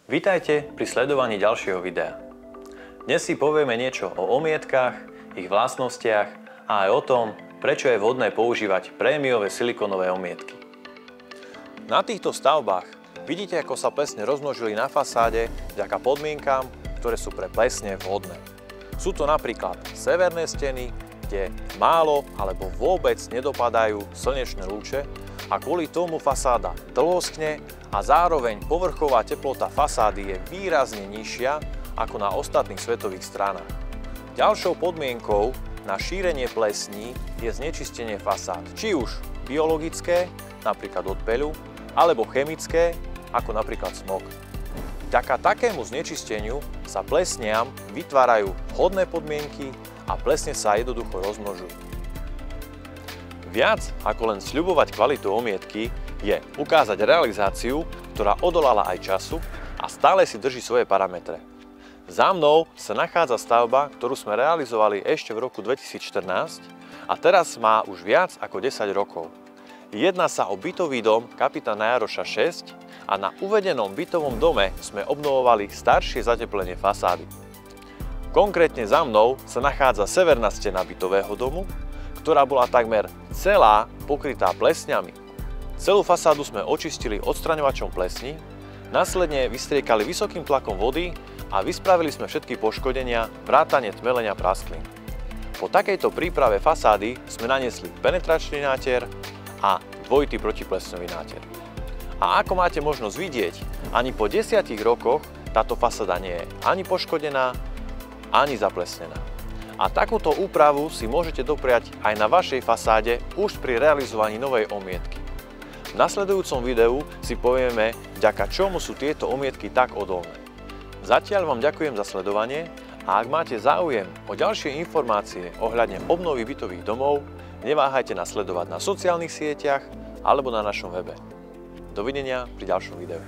Vítajte pri sledovaní ďalšieho videa. Dnes si povieme niečo o omietkach, ich vlastnostiach a aj o tom, prečo je vhodné používať prémiové silikónové omietky. Na týchto stavbách vidíte, ako sa plesne rozmnožili na fasáde vďaka podmienkám, ktoré sú pre plesne vhodné. Sú to napríklad severné steny, kde málo alebo vôbec nedopadajú slnečné lúče a kvôli tomu fasáda dlhoskne a zároveň povrchová teplota fasády je výrazne nižšia ako na ostatných svetových stranách. Ďalšou podmienkou na šírenie plesní je znečistenie fasád, či už biologické, napríklad od peľu, alebo chemické, ako napríklad smog. Vďaka takému znečisteniu sa plesniam vytvárajú vhodné podmienky a plesne sa jednoducho rozmnožujú. Viac ako len sľubovať kvalitu omietky je ukázať realizáciu, ktorá odolala aj času a stále si drží svoje parametre. Za mnou sa nachádza stavba, ktorú sme realizovali ešte v roku 2014 a teraz má už viac ako 10 rokov. Jedná sa o bytový dom Kapitána Jaroša 6 a na uvedenom bytovom dome sme obnovovali staršie zateplenie fasády. Konkrétne za mnou sa nachádza severná stena bytového domu, ktorá bola takmer celá pokrytá plesňami. Celú fasádu sme očistili odstraňovačom plesní, následne vystriekali vysokým tlakom vody a vyspravili sme všetky poškodenia, vrátane tmelenia prasklín. Po takejto príprave fasády sme naniesli penetračný náter a dvojitý protiplesňový náter. A ako máte možnosť vidieť, ani po 10 rokoch táto fasáda nie je ani poškodená, ani zaplesnená. A takúto úpravu si môžete dopriať aj na vašej fasáde už pri realizovaní novej omietky. V nasledujúcom videu si povieme, vďaka čomu sú tieto omietky tak odolné. Zatiaľ vám ďakujem za sledovanie a ak máte záujem o ďalšie informácie ohľadne obnovy bytových domov, neváhajte nás sledovať na sociálnych sieťach alebo na našom webe. Dovidenia pri ďalšom videu.